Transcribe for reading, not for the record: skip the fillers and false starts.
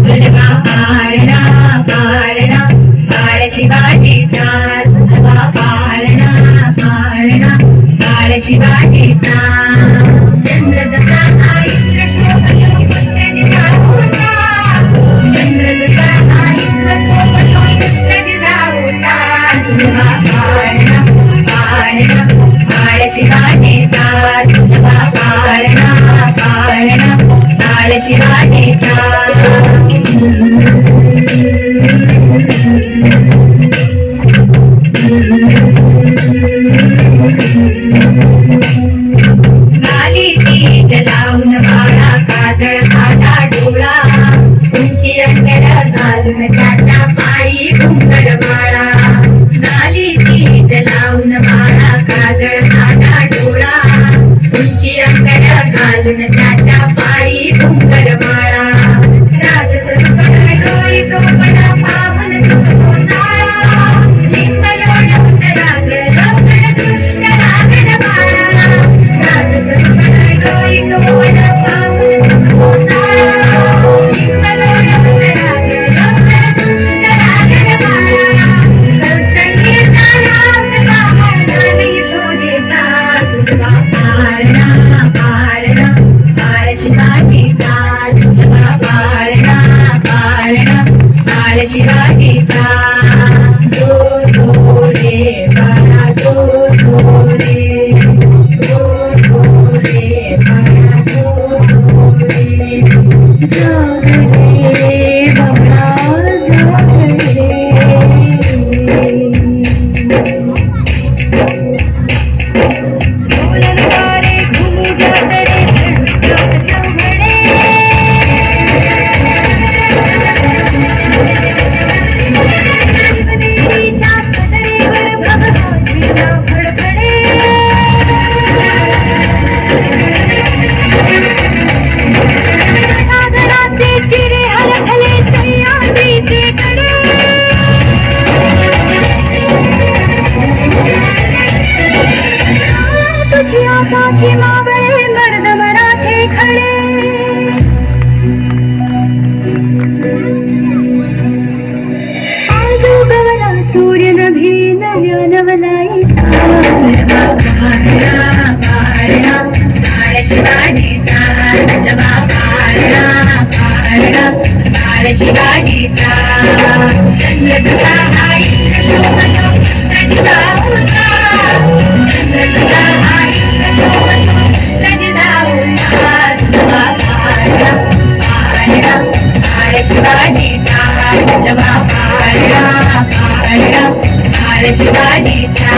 सुलभा पाळणा पाळणा बाळ शिवाजीचा सुलभा पाळणा पाळणा बाळ शिवाजीचा चंद्र जसा इंद्र शोभतो पुत्र जिजाऊचा चंद्र जसा इंद्र शोभतो पुत्र जिजाऊचा सुलभा पाळणा पाळणा बाळ शिवाजीचा सुलभा पाळणा पाळणा बाळ शिवाजीचा लावून बाळा काजळ काटा डोळा उंची अंतर घालून त्याच्या पायी घुंगड माळा नाली तीत लावून बाळा काजळ काटा डोळा उंची अंतर घालून त्याच्या पायी घुंगड माळा राजसरुपण डोळी टोपणा पावन सुखो जाळा लिंब लोळवून राग लवकर दृष्ट लागण बाळा राजसरुपण डोळी टोपणा पावन सुखो जाळा लिंब लोळवून राग लवकर दृष्ट लागण बाळा कौसल्येचा राज पाहणारी यशोदेचा सुलभा पाळणा पाळणा बाळ शिवाजीचा सुलभा पाळणा पाळणा बाळ शिवाजीचा जो जो रे बाळा जो जो रे जो जो रे बाळा जो जो रे जाग रे बाळा जाग रे बोलन वारे घुमी जात रे चढून चौघडे देवीच्या सदरेवर भगवानीला फडफडे सागराचे चिरे हलहले सह्याद्रीचे कडे तुझी आसाची मावळे मर्द मराठे खडे आजोगवला सूर्य नभी नव्यानवलाईचा सुलभा पाळणा पाळणा बाळ शिवाजीचा सुलभा पाळणा पाळणा बाळ शिवाजीचा चंद्र जसा इंद्र शोभतो पुत्र जिजाऊचा चंद्र जसा इंद्र शोभतो पुत्र जिजाऊचा सुलभा पाळणा पाळणा बाळ शिवाजीचा सुलभा पाळणा पाळणा बाळ शिवाजीचा